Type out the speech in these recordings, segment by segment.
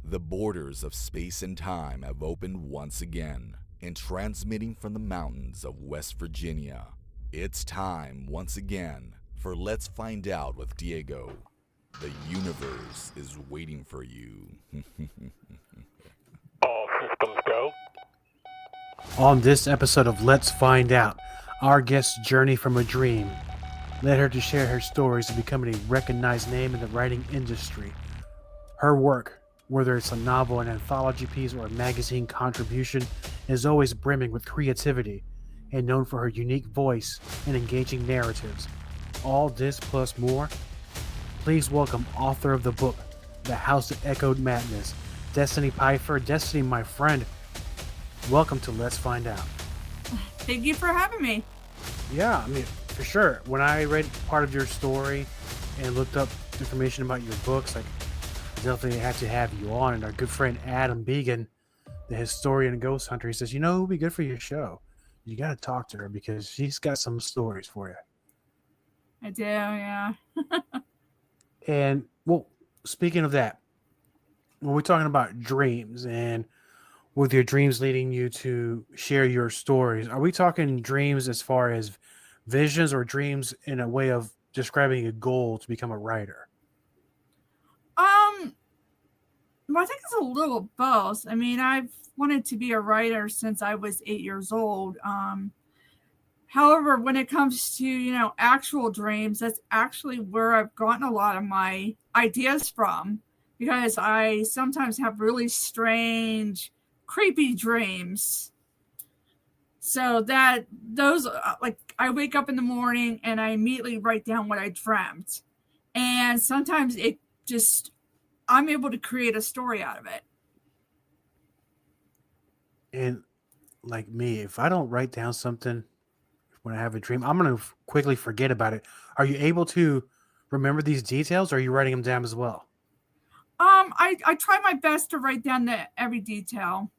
The borders of space and time have opened once again, and transmitting from the mountains of West Virginia, it's time once again for Let's Find Out with Diego. The universe is waiting for you. All systems go. On this episode of Let's Find Out, our guest's journey from a dream led her to share her stories of becoming a recognized name in the writing industry. Her work, whether it's a novel, an anthology piece, or a magazine contribution, is always brimming with creativity and known for her unique voice and engaging narratives. All this plus more. Please welcome author of the book, The House That Echoed Madness, Destiny Pifer. Destiny, my friend, welcome to Let's Find Out. Thank you for having me. Yeah, I mean, for sure. When I read part of your story and looked up information about your books, like, definitely had to have you on. And our good friend Adam Began, the historian and ghost hunter, he says, you know who would be good for your show? You got to talk to her because she's got some stories for you. I do, yeah. And, well, speaking of that, when we're talking about dreams and with your dreams leading you to share your stories, are we talking dreams as far as visions or dreams in a way of describing a goal to become a writer? Well, I think it's a little both. I mean, I've wanted to be a writer since I was 8 years old. However, when it comes to, actual dreams, that's actually where I've gotten a lot of my ideas from, because I sometimes have really strange, creepy dreams. So those, like, I wake up in the morning and I immediately write down what I dreamt. And sometimes I'm able to create a story out of it. And like me, if I don't write down something when I have a dream, I'm going to quickly forget about it. Are you able to remember these details, or are you writing them down as well? I try my best to write down every detail.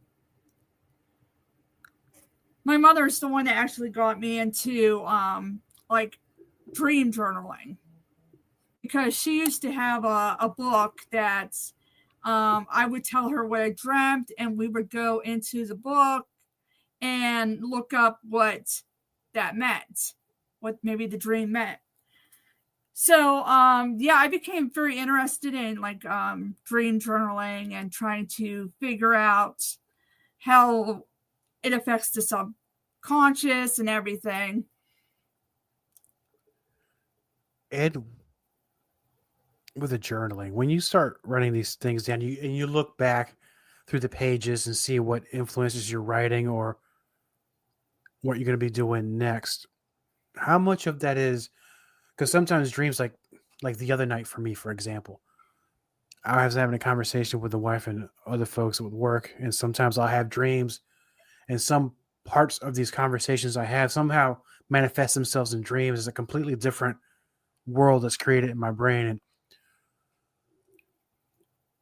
My mother's the one that actually got me into dream journaling, because she used to have a book that I would tell her what I dreamt, and we would go into the book and look up what that meant, what maybe the dream meant. So, I became very interested in dream journaling and trying to figure out how it affects the subconscious and everything. And with the journaling, when you start writing these things down, you look back through the pages and see what influences your writing or what you're going to be doing next, how much of that is, because sometimes dreams, like the other night for me, for example, I was having a conversation with the wife and other folks at work, and sometimes I'll have dreams, and some parts of these conversations I have somehow manifest themselves in dreams as a completely different world that's created in my brain. And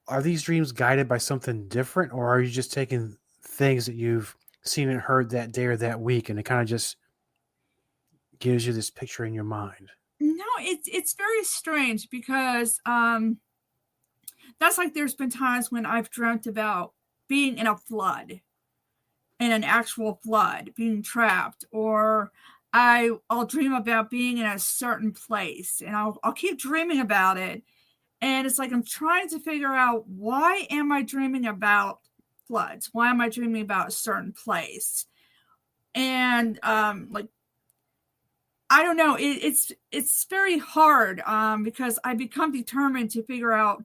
are these dreams guided by something different, or are you just taking things that you've seen and heard that day or that week, and it kind of just gives you this picture in your mind? No, it's very strange, because that's like, there's been times when I've dreamt about being in a flood, in an actual flood, being trapped, or I'll dream about being in a certain place, and I'll keep dreaming about it. And it's like I'm trying to figure out, why am I dreaming about floods? Why am I dreaming about a certain place? And I don't know. It's very hard, because I become determined to figure out,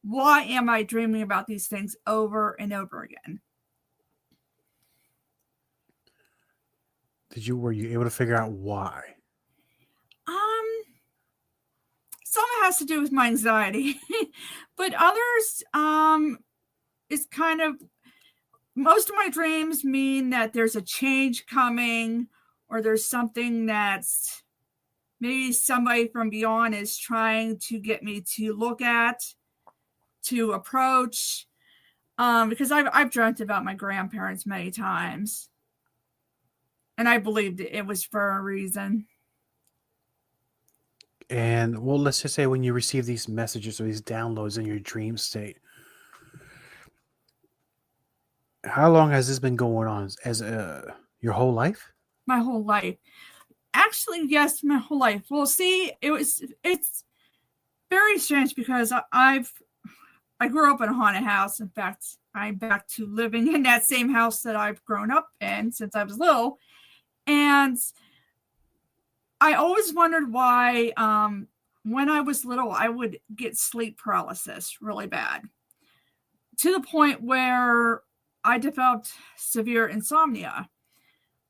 why am I dreaming about these things over and over again? Were you able to figure out why? Some has to do with my anxiety, but others, it's kind of, most of my dreams mean that there's a change coming, or there's something that's maybe somebody from beyond is trying to get me to look at, to approach. Because I've dreamt about my grandparents many times, and I believed it was for a reason. And well, let's just say when you receive these messages or these downloads in your dream state, How long has this been going on? As your whole life? My whole life. Actually, yes, my whole life. Well, see, it's very strange because I grew up in a haunted house. In fact, I'm back to living in that same house that I've grown up in since I was little. And I always wondered why when I was little, I would get sleep paralysis really bad, to the point where I developed severe insomnia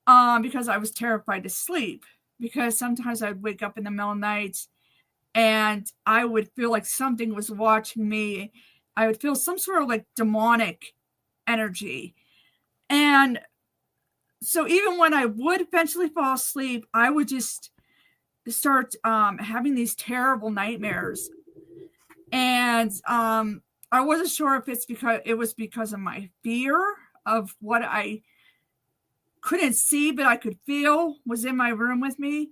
because I was terrified to sleep, because sometimes I'd wake up in the middle of the night and I would feel like something was watching me. I would feel some sort of like demonic energy. And so even when I would eventually fall asleep, I would just start having these terrible nightmares. And I wasn't sure if it was because of my fear of what I couldn't see but I could feel was in my room with me,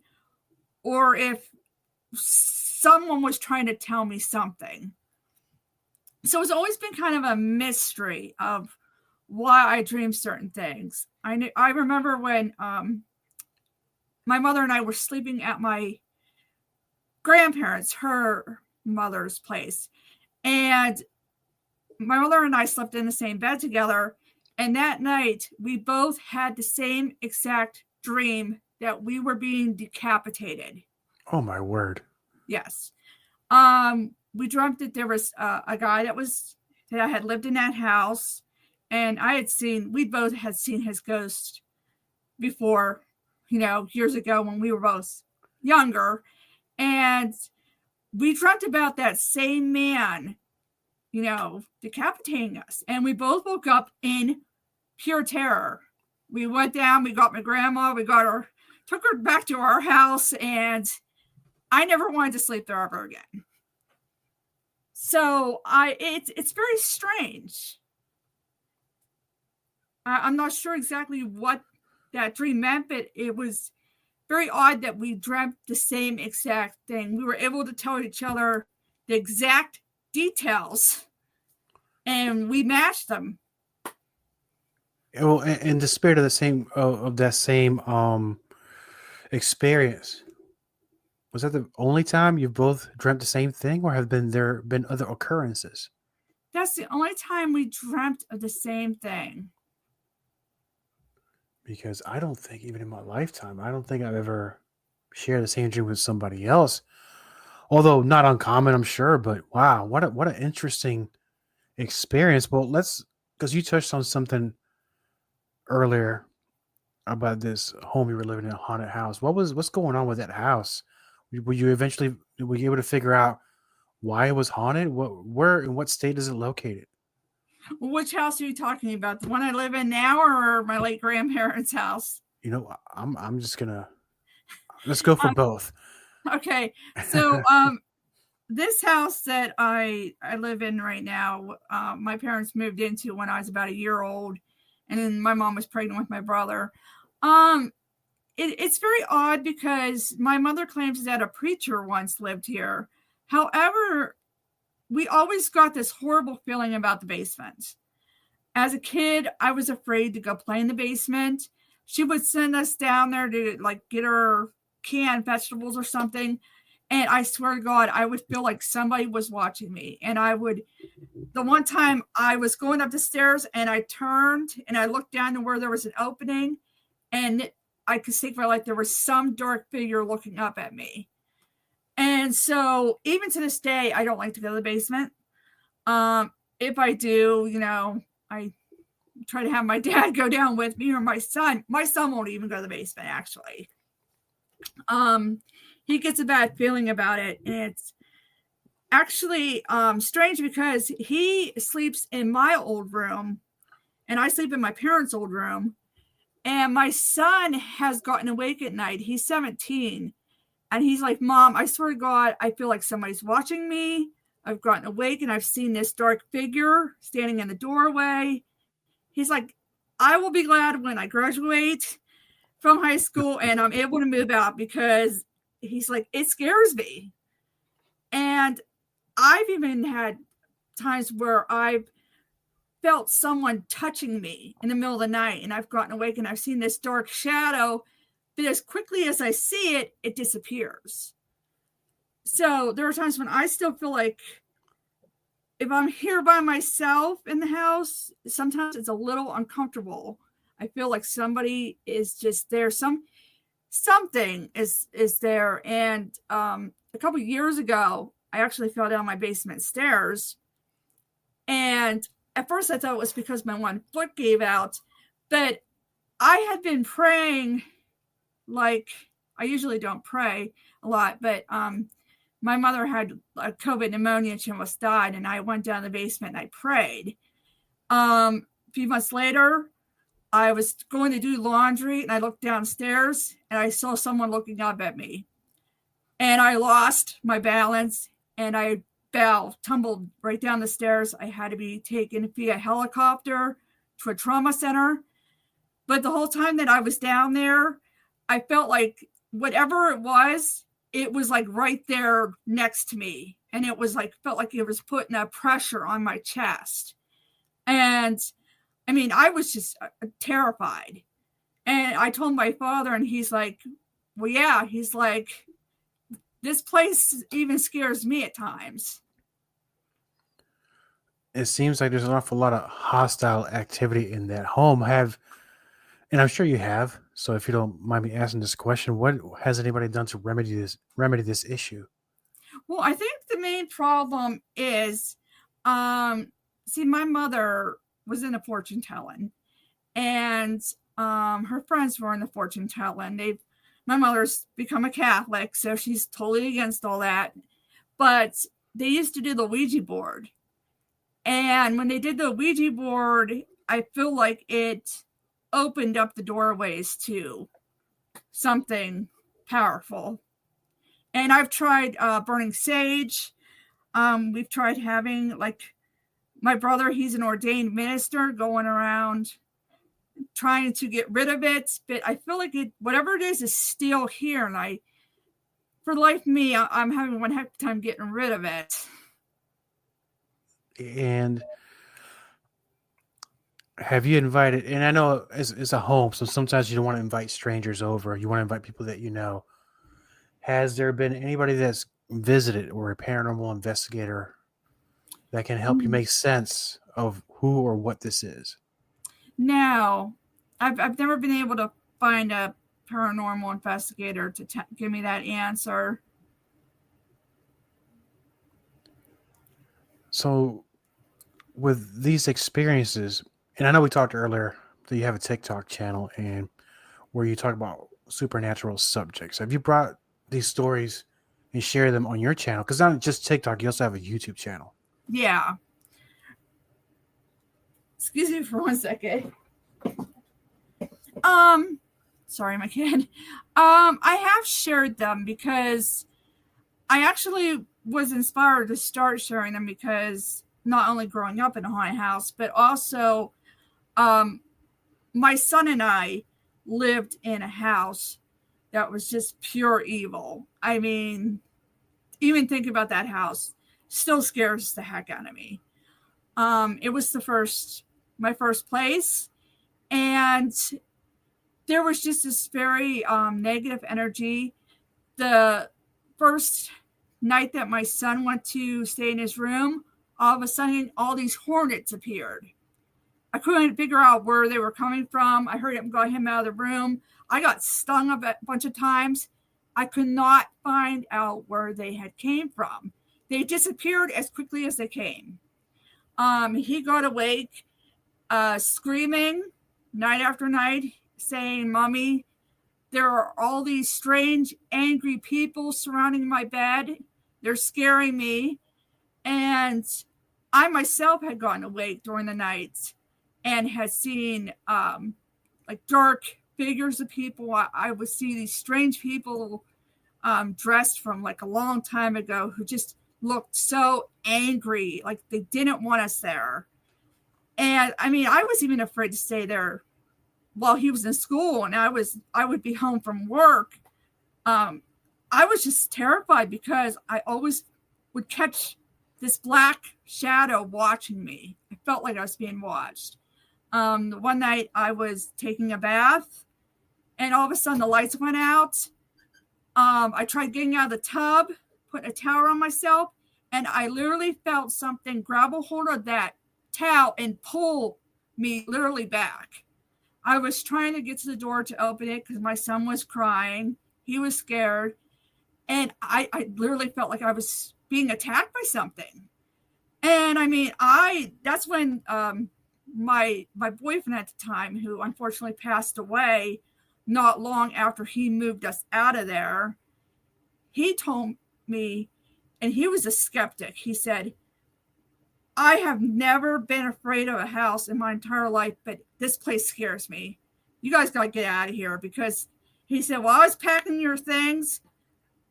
or if someone was trying to tell me something. So it's always been kind of a mystery of why I dream certain things. I remember when my mother and I were sleeping at my grandparents, her mother's place. And my mother and I slept in the same bed together. And that night, we both had the same exact dream that we were being decapitated. Oh, my word. Yes. We dreamt that there was a guy that had lived in that house. And we both had seen his ghost before, years ago when we were both younger. And we dreamt about that same man, decapitating us. And we both woke up in pure terror. We went down, we got my grandma, took her back to our house, and I never wanted to sleep there ever again. So it's very strange. I'm not sure exactly what that dream meant, but it was very odd that we dreamt the same exact thing. We were able to tell each other the exact details, and we matched them. Well, in the spirit of that same experience, was that the only time you've both dreamt the same thing, or have there been other occurrences? That's the only time we dreamt of the same thing. Because I don't think, even in my lifetime, I don't think I've ever shared the same dream with somebody else. Although not uncommon, I'm sure. But wow, what an interesting experience. Well, because you touched on something earlier about this home you were living in, a haunted house. What's going on with that house? Were you able to figure out why it was haunted? Where and what state is it located? Which house are you talking about? The one I live in now, or my late grandparents' house? I'm just gonna let's go for both. Okay, so this house that I live in right now, my parents moved into when I was about a year old, and then my mom was pregnant with my brother. It's very odd because my mother claims that a preacher once lived here. However, we always got this horrible feeling about the basement. As a kid, I was afraid to go play in the basement. She would send us down there to get her canned vegetables or something. And I swear to God, I would feel like somebody was watching me. And the one time I was going up the stairs and I turned and I looked down to where there was an opening, and I could see for there was some dark figure looking up at me. And so even to this day, I don't like to go to the basement. If I do, I try to have my dad go down with me, or my son. My son won't even go to the basement, actually. He gets a bad feeling about it. And it's actually strange because he sleeps in my old room and I sleep in my parents' old room. And my son has gotten awake at night. He's 17. And he's like, Mom, I swear to God, I feel like somebody's watching me. I've gotten awake and I've seen this dark figure standing in the doorway. He's like, I will be glad when I graduate from high school and I'm able to move out, because he's like, it scares me. And I've even had times where I've felt someone touching me in the middle of the night, and I've gotten awake and I've seen this dark shadow, but as quickly as I see it, it disappears. So there are times when I still feel like if I'm here by myself in the house, sometimes it's a little uncomfortable. I feel like somebody is just there. Something is there. And a couple of years ago, I actually fell down my basement stairs. And at first I thought it was because my one foot gave out. But I had been praying, like I usually don't pray a lot, but my mother had a COVID pneumonia and she almost died. And I went down the basement and I prayed. A few months later, I was going to do laundry and I looked downstairs and I saw someone looking up at me. And I lost my balance and I tumbled right down the stairs. I had to be taken via helicopter to a trauma center. But the whole time that I was down there, I felt like whatever it was like right there next to me. And it was like, felt like it was putting a pressure on my chest. And I mean, I was just terrified. And I told my father and he's like, well, yeah, he's like, this place even scares me at times. It seems like there's an awful lot of hostile activity in that home. And I'm sure you have. So if you don't mind me asking this question, what has anybody done to remedy this issue? Well, I think the main problem is, see, my mother was in the fortune telling, and her friends were in the fortune telling. My mother's become a Catholic, so she's totally against all that. But they used to do the Ouija board. And when they did the Ouija board, I feel like it opened up the doorways to something powerful. And I've tried burning sage. We've tried having, like, my brother, he's an ordained minister, going around trying to get rid of it. But I feel like whatever it is still here. And for the life of me, I'm having one heck of a time getting rid of it. And have you invited, and I know it's a home, so sometimes you don't want to invite strangers over. You want to invite people that you know. Has there been anybody that's visited or a paranormal investigator that can help you make sense of who or what this is? No, I've never been able to find a paranormal investigator to give me that answer. So with these experiences, and I know we talked earlier that you have a TikTok channel and where you talk about supernatural subjects. Have you brought these stories and share them on your channel? Because not just TikTok, you also have a YouTube channel. Yeah. Excuse me for 1 second. Sorry, my kid. I have shared them because I actually was inspired to start sharing them because not only growing up in a haunted house, but also my son and I lived in a house that was just pure evil. I mean, even thinking about that house still scares the heck out of me. It was my first place, and there was just this very negative energy. The first night that my son went to stay in his room, all of a sudden, all these hornets appeared. I couldn't figure out where they were coming from. I heard him got him out of the room. I got stung a bunch of times. I could not find out where they had came from. They disappeared as quickly as they came. He got awake, screaming night after night, saying, "Mommy, there are all these strange, angry people surrounding my bed. They're scaring me." And I myself had gotten awake during the night and had seen like dark figures of people. I would see these strange people dressed from like a long time ago who just looked so angry, like they didn't want us there. And I mean, I was even afraid to stay there while he was in school, and I would be home from work. I was just terrified because I always would catch this black shadow watching me. I felt like I was being watched. One night I was taking a bath, and all of a sudden the lights went out. I tried getting out of the tub, put a towel on myself, and I literally felt something grab a hold of that towel and pull me literally back. I was trying to get to the door to open it because my son was crying. He was scared. And I literally felt like I was being attacked by something. And I mean, that's when my boyfriend at the time, who unfortunately passed away not long after he moved us out of there, he told me, and he was a skeptic. He said, I have never been afraid of a house in my entire life, but this place scares me. You guys got to get out of here, because he said, while I was packing your things,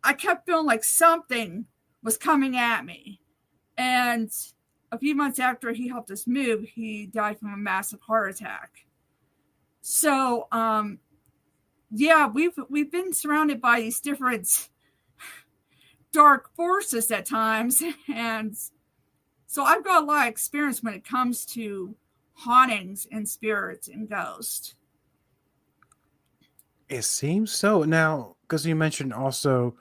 I kept feeling like something was coming at me. And a few months after he helped us move, he died from a massive heart attack. So, yeah, we've been surrounded by these different dark forces at times. And so I've got a lot of experience when it comes to hauntings and spirits and ghosts. It seems so. Now, because you mentioned also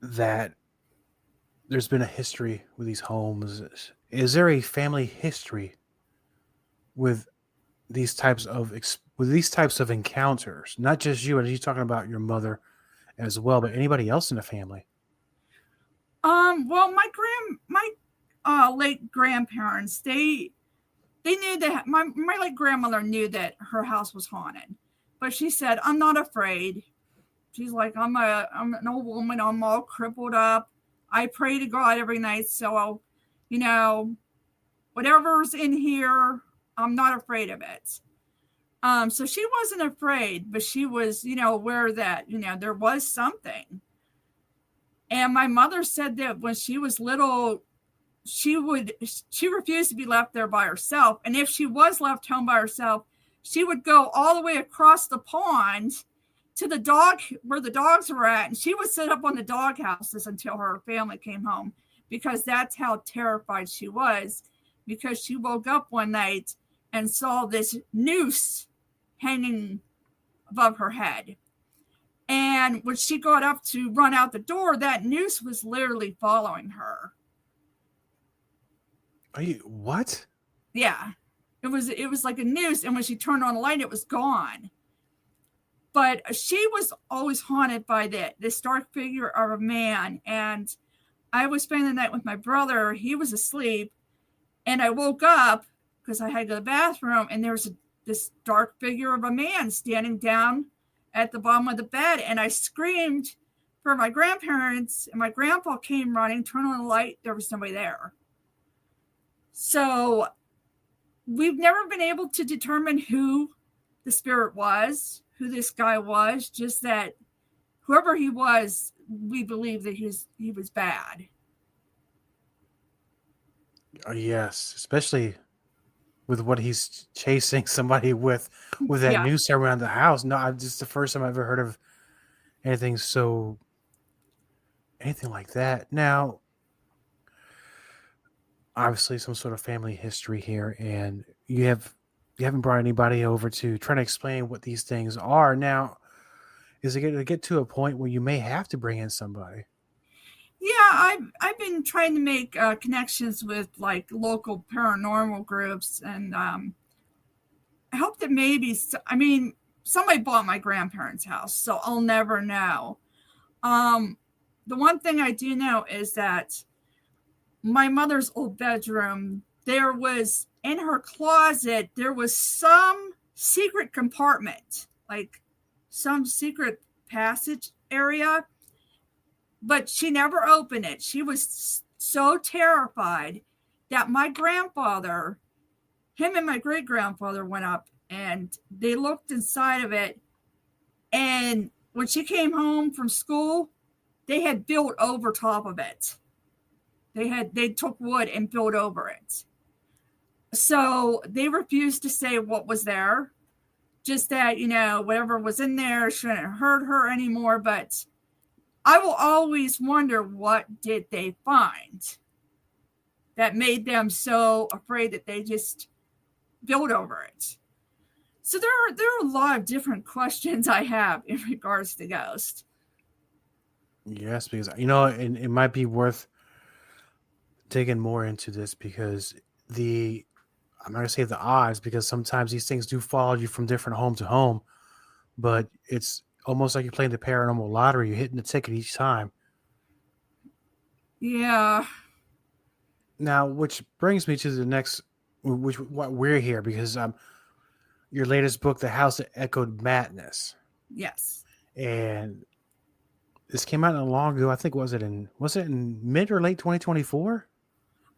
that there's been a history with these homes. Is there a family history with these types of encounters? Not just you, and he's talking about your mother as well, but anybody else in the family? Well, my late grandparents, they knew that my late grandmother knew that her house was haunted, but she said, I'm not afraid. She's like, I'm an old woman. I'm all crippled up. I pray to God every night. So, whatever's in here, I'm not afraid of it. So she wasn't afraid, but she was, aware that, there was something. And my mother said that when she was little, she refused to be left there by herself. And if she was left home by herself, she would go all the way across the pond to the dog, where the dogs were at. And she would sit up on the dog houses until her family came home, because that's how terrified she was, because she woke up one night and saw this noose hanging above her head. And when she got up to run out the door, that noose was literally following her. What? Yeah. It was like a noose, and when she turned on the light, it was gone. But she was always haunted by this dark figure of a man. And I was spending the night with my brother. He was asleep, and I woke up because I had to go to the bathroom, and there was this dark figure of a man standing down at the bottom of the bed. And I screamed for my grandparents, and my grandpa came running, turned on the light. There was nobody there. So we've never been able to determine who the spirit was, who this guy was, just that whoever he was, we believe that he was bad. Yes, especially with what he's chasing somebody with that noose around the house. No, just the first time I've ever heard of anything like that. Now, obviously some sort of family history here, and you haven't brought anybody over to try to explain what these things are. Now, is it going to get to a point where you may have to bring in somebody? Yeah, I've been trying to make connections with like local paranormal groups, and I hope that maybe, somebody bought my grandparents' house, so I'll never know. The one thing I do know is that my mother's old bedroom, there was, in her closet, there was some secret compartment, like some secret passage area, but she never opened it. She was so terrified that my grandfather, him and my great grandfather, went up and they looked inside of it. And when she came home from school, they had built over top of it. They took wood and built over it. So they refused to say what was there. Just that, whatever was in there shouldn't hurt her anymore. But I will always wonder, what did they find that made them so afraid that they just built over it? So there are a lot of different questions I have in regards to ghosts. Yes, because it might be worth digging more into this, because I'm not gonna say the odds, because sometimes these things do follow you from different home to home, but it's almost like you're playing the paranormal lottery. You're hitting the ticket each time. Yeah. Now, which brings me to the next, what we're here, because your latest book, The House That Echoed Madness. Yes. And this came out not long ago. I think was it in mid or late 2024?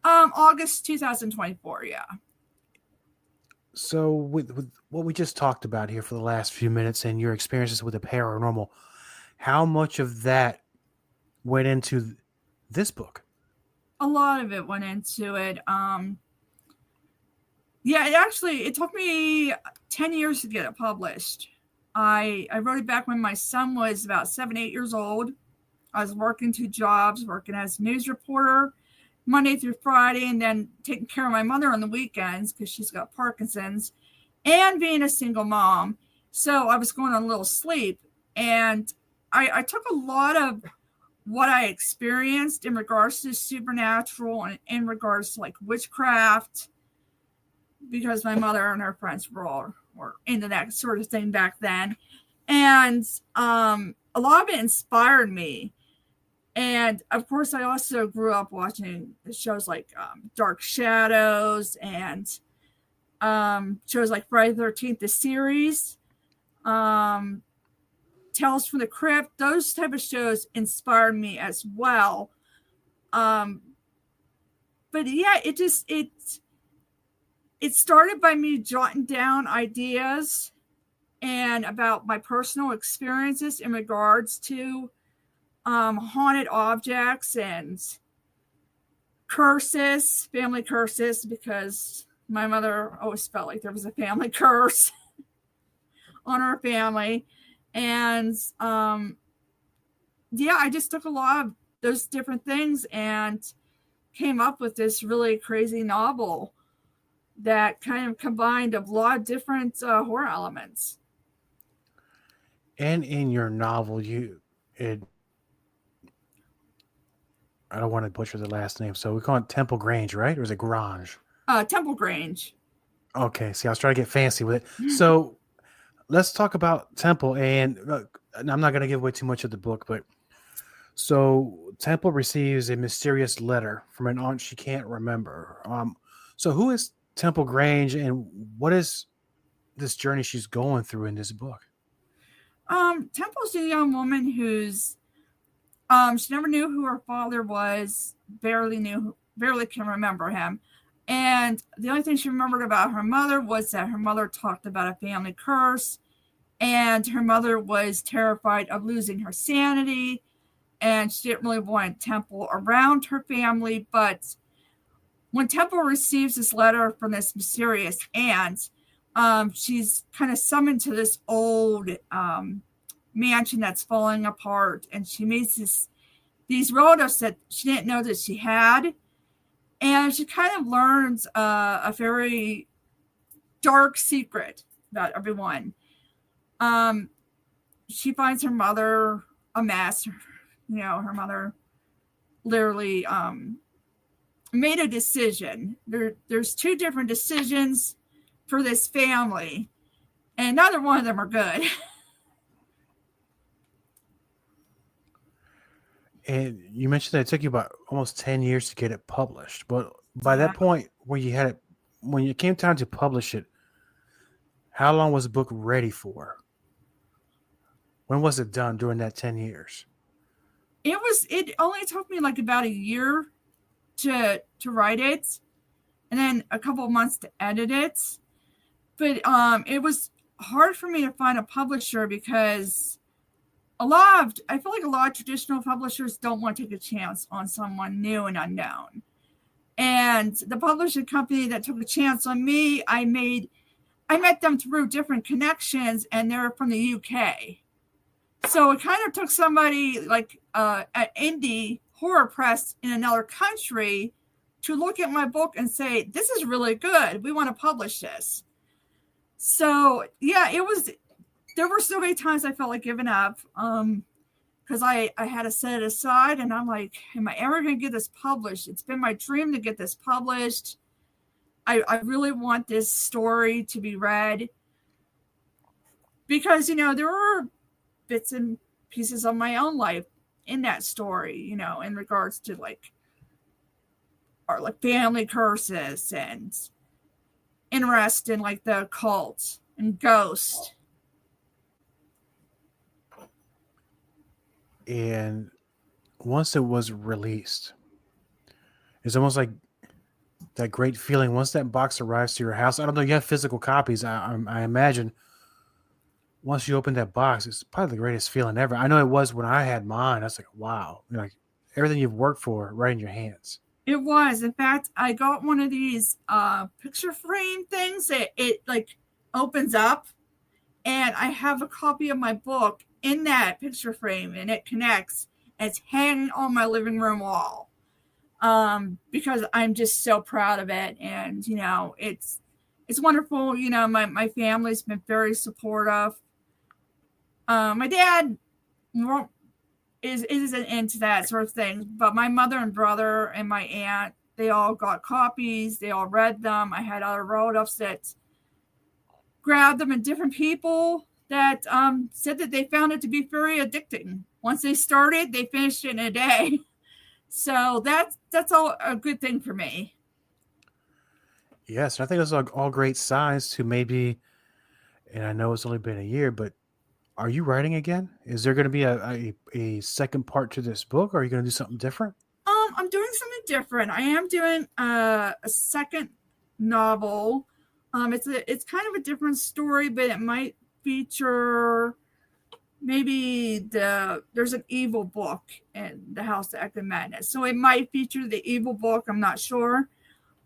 August 2024, yeah. So with what we just talked about here for the last few minutes and your experiences with the paranormal, how much of that went into this book? A lot of it went into it. Yeah, it took me 10 years to get it published. I wrote it back when my son was about 7-8 years old. I was working 2 jobs, working as a news reporter Monday through Friday, and then taking care of my mother on the weekends because she's got Parkinson's, and being a single mom. So I was going on a little sleep, and I took a lot of what I experienced in regards to supernatural and in regards to like witchcraft, because my mother and her friends were into that sort of thing back then. And a lot of it inspired me. And of course, I also grew up watching shows like Dark Shadows and shows like Friday the 13th, the series, Tales from the Crypt. Those type of shows inspired me as well. But yeah, it started by me jotting down ideas and about my personal experiences in regards to haunted objects and curses, family curses, because my mother always felt like there was a family curse on her family. And yeah, I just took a lot of those different things and came up with this really crazy novel that kind of combined a lot of different horror elements. And in your novel, I don't want to butcher the last name, so we call it Temple Grange, right? Or is it Grange? Temple Grange. Okay, see, I was trying to get fancy with it. So let's talk about Temple. And I'm not going to give away too much of the book, but so Temple receives a mysterious letter from an aunt she can't remember. So who is Temple Grange, and what is this journey she's going through in this book? Temple's a young woman who's she never knew who her father was, barely can remember him. And the only thing she remembered about her mother was that her mother talked about a family curse, and her mother was terrified of losing her sanity, and she didn't really want Temple around her family. But when Temple receives this letter from this mysterious aunt, she's kind of summoned to this old mansion that's falling apart, and she meets these relatives that she didn't know that she had, and she kind of learns a very dark secret about everyone. She finds her mother a mess. Her mother literally made a decision. There's 2 different decisions for this family, and neither one of them are good. And you mentioned that it took you about almost 10 years to get it published. But by that point, when it came time to publish it, how long was the book ready for? When was it done during that 10 years? It only took me like about a year to write it, and then a couple of months to edit it. But it was hard for me to find a publisher, because I feel like a lot of traditional publishers don't want to take a chance on someone new and unknown. And the publishing company that took a chance on me, I met them through different connections, and they're from the UK. So it kind of took somebody like an indie horror press in another country to look at my book and say, this is really good. We want to publish this. So yeah, there were so many times I felt like giving up. Because I had to set it aside, and I'm like, am I ever going to get this published? It's been my dream to get this published. I really want this story to be read. Because, there were bits and pieces of my own life in that story, in regards to like family curses and interest in like the occult and ghosts. And once it was released, it's almost like that great feeling once that box arrives to your house. I don't know, you have physical copies. I imagine once you open that box, it's probably the greatest feeling ever. I know it was when I had mine. I was like, wow, like everything you've worked for right in your hands. It was. In fact, I got one of these picture frame things that it like opens up, and I have a copy of my book in that picture frame, and it connects, and it's hanging on my living room wall. Because I'm just so proud of it, and it's wonderful. My family's been very supportive. My dad isn't into that sort of thing, but my mother and brother and my aunt, they all got copies. They all read them. I had other relatives that grabbed them, and different people that said that they found it to be very addicting. Once they started, they finished it in a day. So that's all a good thing for me. Yes, I think those are all great signs to maybe, and I know it's only been a year, but are you writing again? Is there going to be a second part to this book, or are you going to do something different? I'm doing something different. I am doing a second novel. It's kind of a different story, but it might feature maybe there's an evil book in the House of Echo Madness. So it might feature the evil book. I'm not sure.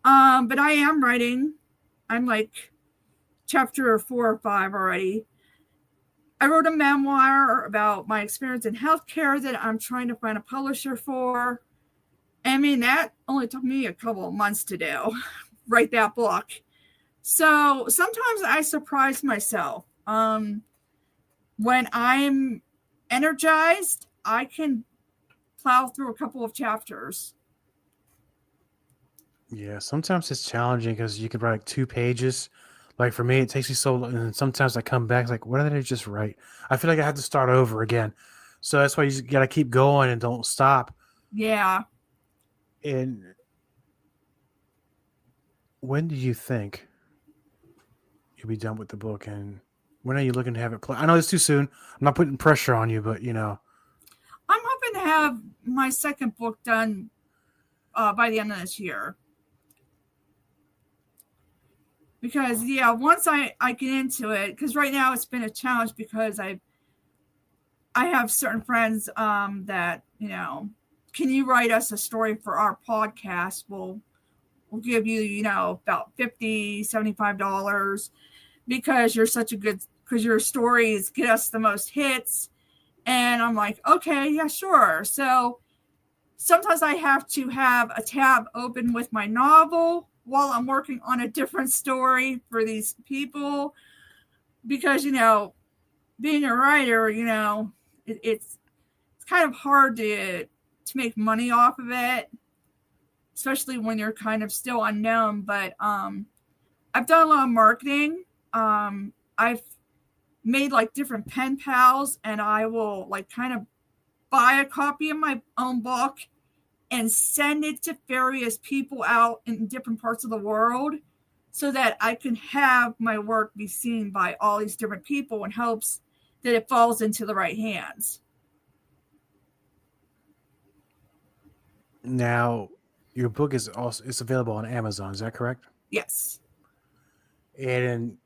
But I am writing. I'm like chapter 4 or 5 already. I wrote a memoir about my experience in healthcare that I'm trying to find a publisher for. I mean, that only took me a couple of months to do, write that book. So sometimes I surprise myself. When I'm energized, I can plow through a couple of chapters. Yeah, sometimes it's challenging because you can write like 2 pages. Like for me, it takes me so long, and sometimes I come back like, what did I just write? I feel like I have to start over again. So that's why you got to keep going and don't stop. Yeah. And when do you think you'll be done with the book, and when are you looking to have it play? I know it's too soon. I'm not putting pressure on you, but I'm hoping to have my second book done by the end of this year. Because once I get into it, because right now it's been a challenge because I have certain friends that can you write us a story for our podcast? We'll give you about $50, $75 because you're such a good, because your stories get us the most hits. And I'm like, okay, yeah, sure. So sometimes I have to have a tab open with my novel while I'm working on a different story for these people, because being a writer, it's kind of hard to make money off of it, especially when you're kind of still unknown. But I've done a lot of marketing. I've made like different pen pals, and I will like kind of buy a copy of my own book and send it to various people out in different parts of the world so that I can have my work be seen by all these different people in hopes that it falls into the right hands. now your book is available on Amazon. Is that correct? Yes. And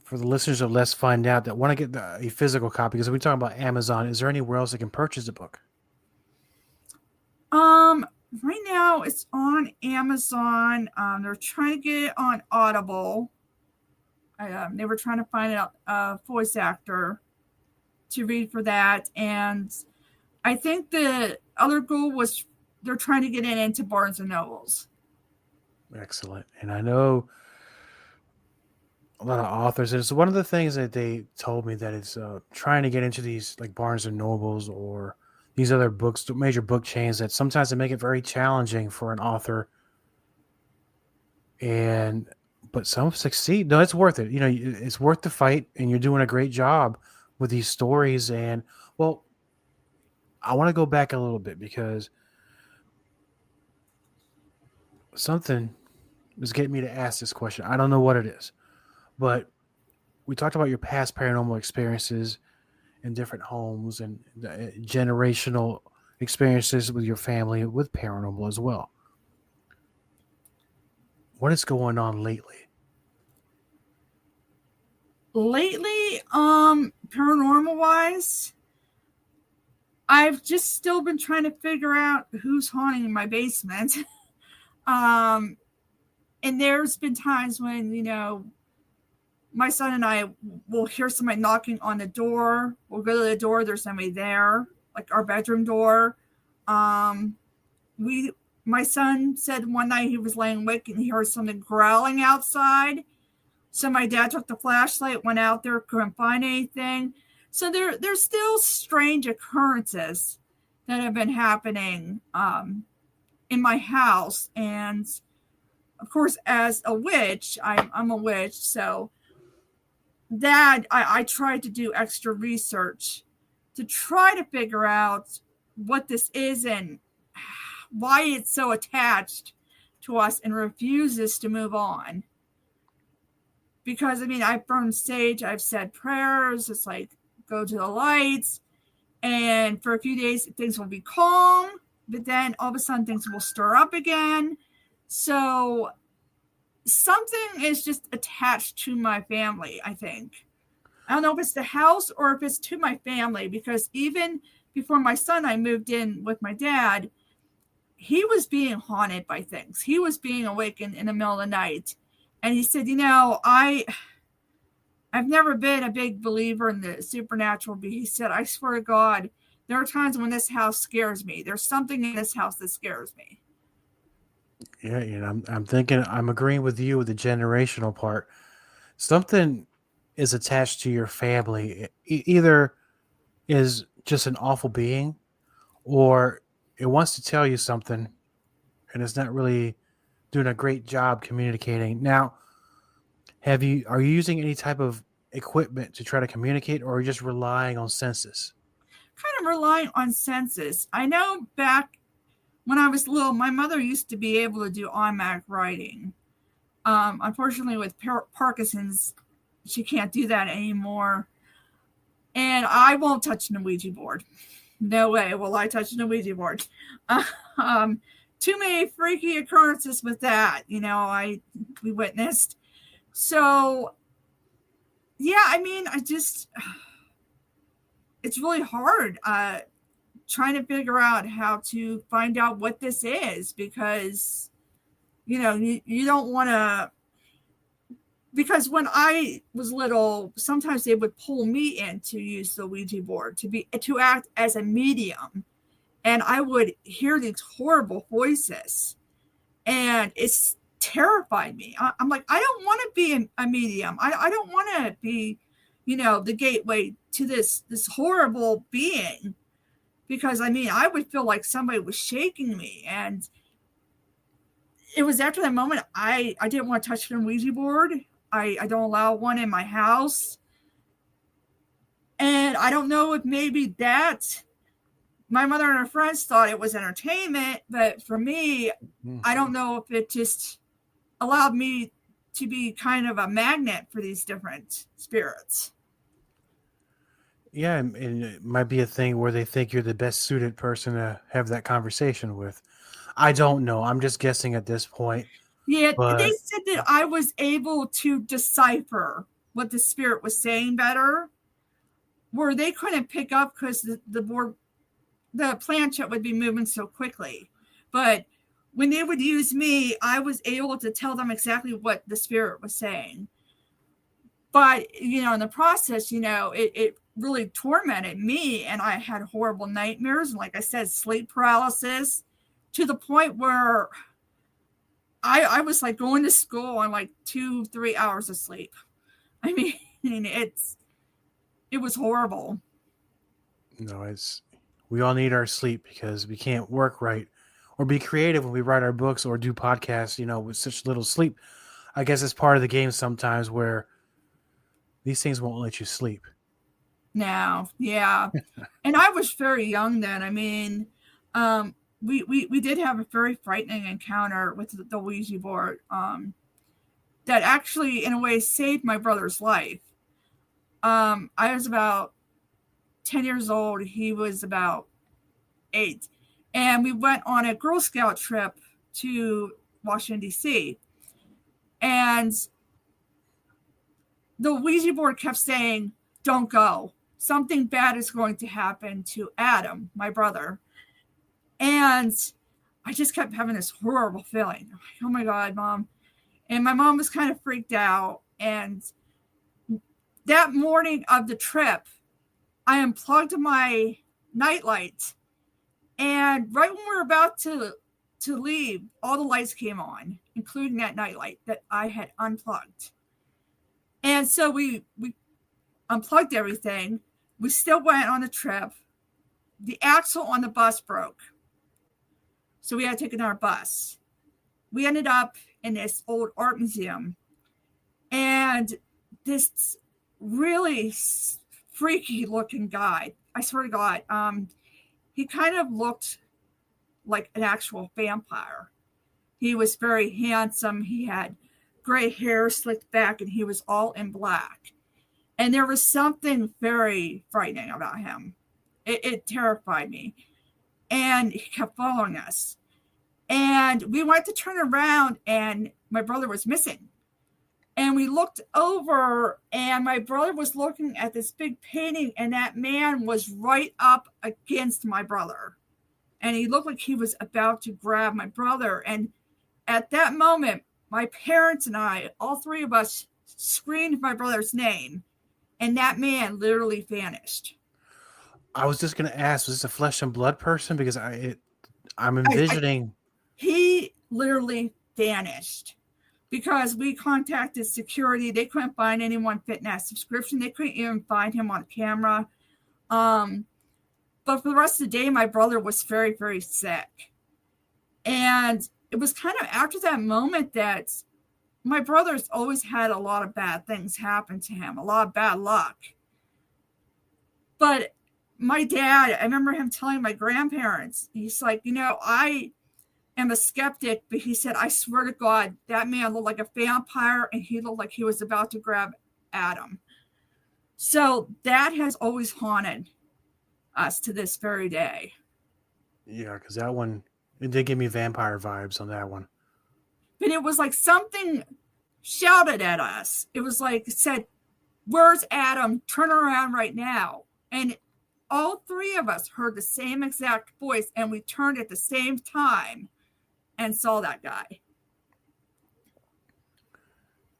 for the listeners of Let's Find Out that want to get a physical copy, because we talk about Amazon, is there anywhere else they can purchase the book? Right now it's on Amazon. They're trying to get it on Audible. They were trying to find a voice actor. to read for that. And I think the other goal was they're trying to get it into Barnes and Nobles. Excellent. And I know a lot of authors. It's one of the things that they told me that it's trying to get into these like Barnes and Nobles or these other books, major book chains, that sometimes they make it very challenging for an author. But some succeed. No, it's worth it. You know, it's worth the fight, and you're doing a great job with these stories. And well, I want to go back a little bit because something is getting me to ask this question. I don't know what it is, but we talked about your past paranormal experiences in different homes and generational experiences with your family with paranormal as well. What is going on lately? Lately, paranormal wise, I've just still been trying to figure out who's haunting my basement. And there's been times when, you know, my son and I will hear somebody knocking on the door. We'll go to the door. There's somebody there, like our bedroom door. My son said one night he was laying awake and he heard something growling outside. So my dad took the flashlight, went out there, couldn't find anything. So there's still strange occurrences that have been happening in my house. And of course, as a witch, I'm a witch. So that I tried to do extra research to try to figure out what this is and why it's so attached to us and refuses to move on. Because, I mean, I've burned sage, I've said prayers, it's like, go to the lights, and for a few days, things will be calm, but then all of a sudden, things will stir up again. So, something is just attached to my family, I think. I don't know if it's the house or if it's to my family, because even before my son and I moved in with my dad, he was being haunted by things. He was being awakened in the middle of the night. And he said, you know, I've never been a big believer in the supernatural, but he said, I swear to God, there are times when this house scares me. There's something in this house that scares me. Yeah, you know, I'm thinking, I'm agreeing with you with the generational part. Something is attached to your family. Either is just an awful being, or it wants to tell you something, and it's not really doing a great job communicating. Now, are you using any type of equipment to try to communicate, or are you just relying on senses? Kind of relying on senses. I know back when I was little, my mother used to be able to do automatic writing. Unfortunately, with Parkinson's, she can't do that anymore. And I won't touch the Ouija board. No way will I touch the Ouija board. Too many freaky occurrences with that, you know, we witnessed. So, yeah, I mean, it's really hard trying to figure out how to find out what this is, because, you know, you don't want to, because when I was little, sometimes they would pull me in to use the Ouija board to act as a medium. And I would hear these horrible voices, and it's terrified me. I'm like, I don't want to be a medium. I don't want to be, you know, the gateway to this horrible being, because I mean, I would feel like somebody was shaking me. And it was after that moment, I didn't want to touch the Ouija board. I don't allow one in my house. And I don't know if maybe that, my mother and her friends thought it was entertainment, but for me, I don't know if it just allowed me to be kind of a magnet for these different spirits. Yeah, and it might be a thing where they think you're the best suited person to have that conversation with. I don't know. I'm just guessing at this point. Yeah, they said that I was able to decipher what the spirit was saying better, where they couldn't pick up because the planchette would be moving so quickly. But when they would use me, I was able to tell them exactly what the spirit was saying. But, you know, in the process, you know, it really tormented me, and I had horrible nightmares, and like I said, sleep paralysis, to the point where I was like going to school on like 2-3 hours of sleep. I mean, it was horrible. No, we all need our sleep because we can't work right or be creative when we write our books or do podcasts, with such little sleep. I guess it's part of the game sometimes where these things won't let you sleep. Now, yeah. And I was very young then. I mean, we did have a very frightening encounter with the Ouija board that actually, in a way, saved my brother's life. I was about 10 years old. He was about 8. And we went on a Girl Scout trip to Washington, D.C. And the Ouija board kept saying, don't go. Something bad is going to happen to Adam, my brother. And I just kept having this horrible feeling. I'm like, oh my God, Mom. And my mom was kind of freaked out. And that morning of the trip, I unplugged my nightlight. And right when we were about to leave, all the lights came on, including that nightlight that I had unplugged. And so we unplugged everything. We still went on the trip. The axle on the bus broke. So we had to take another bus. We ended up in this old art museum. And this really freaky looking guy, I swear to God, he kind of looked like an actual vampire. He was very handsome. He had gray hair slicked back, and he was all in black. And there was something very frightening about him. It terrified me. And he kept following us. And we went to turn around, and my brother was missing. And we looked over, and my brother was looking at this big painting, and that man was right up against my brother. And he looked like he was about to grab my brother. And at that moment, my parents and I, all three of us, screamed my brother's name, and that man literally vanished. I was just going to ask, was this a flesh and blood person? Because I'm envisioning. He literally vanished. Because we contacted security. They couldn't find anyone fitting that subscription. They couldn't even find him on camera. But for the rest of the day, my brother was very, very sick. And it was kind of after that moment that my brother's always had a lot of bad things happen to him, a lot of bad luck. But my dad, I remember him telling my grandparents, he's like, I am a skeptic, but he said, I swear to God, that man looked like a vampire, and he looked like he was about to grab Adam. So that has always haunted us to this very day. Yeah, because that one, it did give me vampire vibes on that one. But it was like something shouted at us. It was like, it said, where's Adam? Turn around right now. And all three of us heard the same exact voice, and we turned at the same time and saw that guy.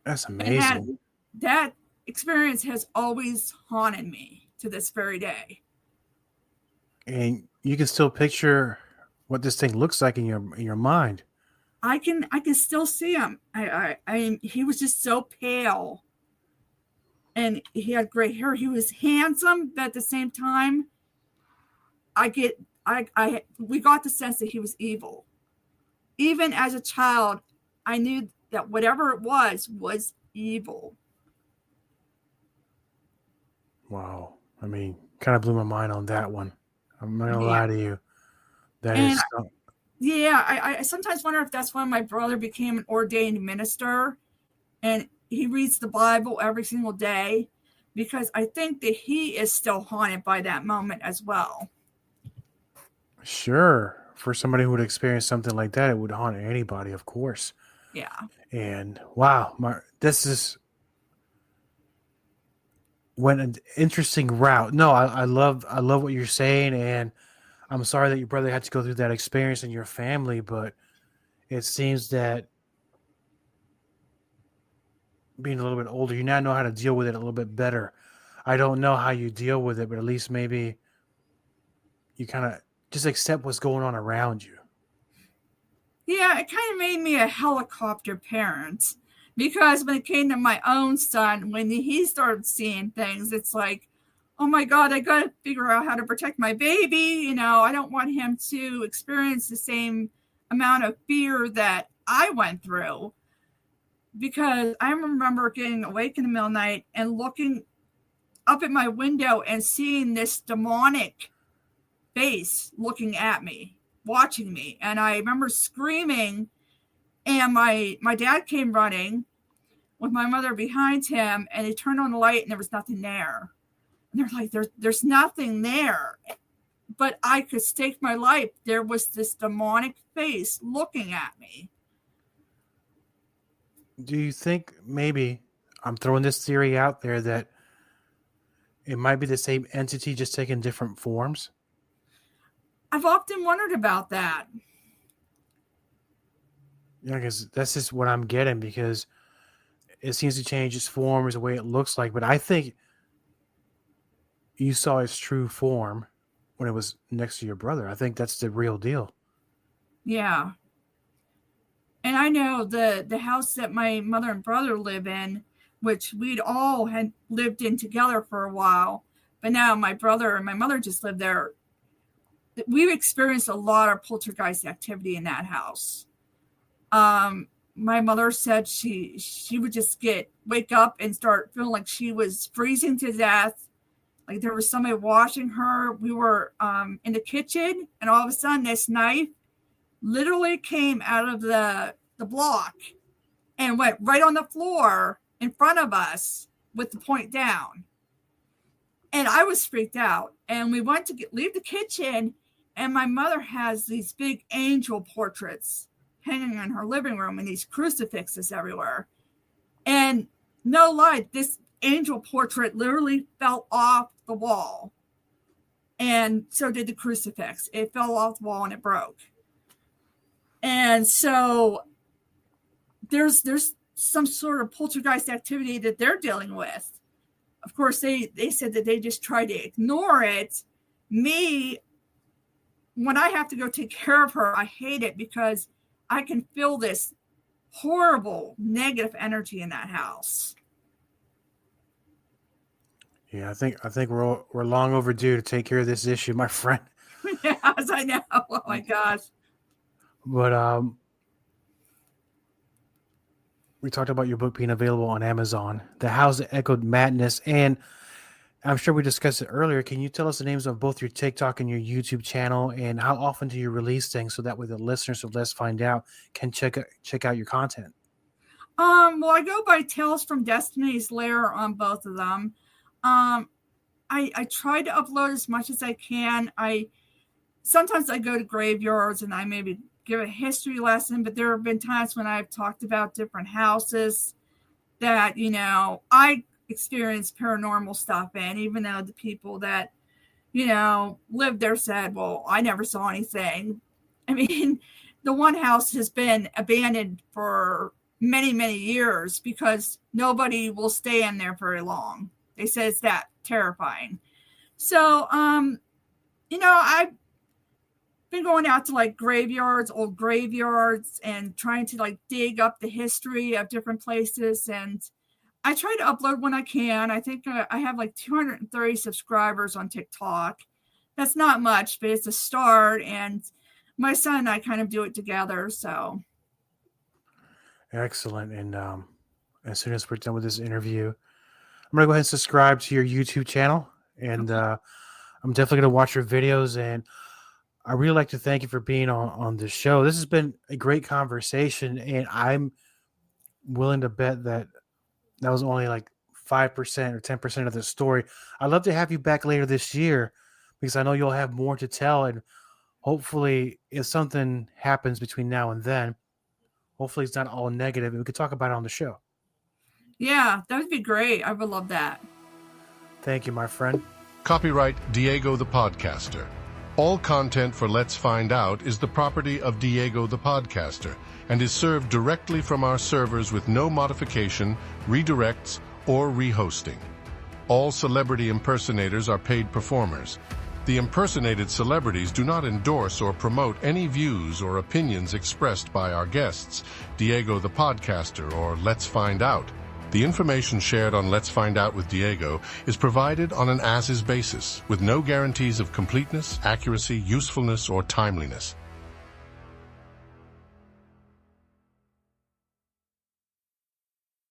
That's amazing. That experience has always haunted me to this very day. And you can still picture what this thing looks like in your mind. I can still see him. He was just so pale, and he had gray hair. He was handsome, but at the same time, we got the sense that he was evil. Even as a child, I knew that whatever it was evil. Wow. I mean, kind of blew my mind on that one. I'm not going to lie to you. Yeah, I sometimes wonder if that's when my brother became an ordained minister, and he reads the Bible every single day, because I think that he is still haunted by that moment as well. Sure. For somebody who would experience something like that, it would haunt anybody, of course. Yeah. And wow, this went an interesting route. No, I love what you're saying, and I'm sorry that your brother had to go through that experience in your family, but it seems that being a little bit older, you now know how to deal with it a little bit better. I don't know how you deal with it, but at least maybe you kind of just accept what's going on around you. Yeah, it kind of made me a helicopter parent, because when it came to my own son, when he started seeing things, it's like, oh my God, I got to figure out how to protect my baby. You know, I don't want him to experience the same amount of fear that I went through. Because I remember getting awake in the middle of the night and looking up at my window and seeing this demonic face looking at me, watching me. And I remember screaming, and my dad came running with my mother behind him, and they turned on the light and there was nothing there. And they're like, there's nothing there. But I could stake my life. There was this demonic face looking at me. Do you think maybe, I'm throwing this theory out there, that it might be the same entity just taking different forms? I've often wondered about that. Yeah, because that's just what I'm getting, because it seems to change its form, the way it looks like. But I think you saw its true form when it was next to your brother. I think that's the real deal. Yeah. And I know the house that my mother and brother live in, which we'd all had lived in together for a while, but now my brother and my mother just live there. We've experienced a lot of poltergeist activity in that house. My mother said she would just wake up and start feeling like she was freezing to death. Like there was somebody watching her. We were in the kitchen, and all of a sudden this knife literally came out of the block and went right on the floor in front of us with the point down. And I was freaked out. And we went to leave the kitchen, and my mother has these big angel portraits hanging in her living room and these crucifixes everywhere. And no lie, this angel portrait literally fell off the wall. And so did the crucifix. It fell off the wall and it broke. And so there's some sort of poltergeist activity that they're dealing with. Of course, they said that they just try to ignore it. Me, when I have to go take care of her, I hate it because I can feel this horrible negative energy in that house. Yeah, I think we're long overdue to take care of this issue, my friend. Yes, I know. Oh my gosh. But we talked about your book being available on Amazon, The House That Echoed Madness, and I'm sure we discussed it earlier. Can you tell us the names of both your TikTok and your YouTube channel, and how often do you release things so that way the listeners of Let's Find Out can check out your content? Well, I go by Tales from Destiny's Lair on both of them. I try to upload as much as I can. Sometimes I go to graveyards and I maybe give a history lesson, but there have been times when I've talked about different houses that, I experienced paranormal stuff in, even though the people that, lived there said, well, I never saw anything. I mean, the one house has been abandoned for many, many years because nobody will stay in there very long. They say it's that terrifying. So, I've been going out to like old graveyards, and trying to dig up the history of different places. And I try to upload when I can. I think I have 230 subscribers on TikTok. That's not much, but it's a start. And my son and I kind of do it together. So. Excellent. And as soon as we're done with this interview, I'm going to go ahead and subscribe to your YouTube channel. And I'm definitely going to watch your videos. And I really like to thank you for being on the show. This has been a great conversation. And I'm willing to bet that was only 5% or 10% of the story. I'd love to have you back later this year, because I know you'll have more to tell. And hopefully, if something happens between now and then, hopefully it's not all negative, and we could talk about it on the show. Yeah, that would be great. I would love that. Thank you, my friend. Copyright Diego the Podcaster. All content for Let's Find Out is the property of Diego the Podcaster and is served directly from our servers with no modification, redirects, or rehosting. All celebrity impersonators are paid performers. The impersonated celebrities do not endorse or promote any views or opinions expressed by our guests, Diego the Podcaster, or Let's Find Out. The information shared on Let's Find Out with Diego is provided on an as-is basis, with no guarantees of completeness, accuracy, usefulness, or timeliness.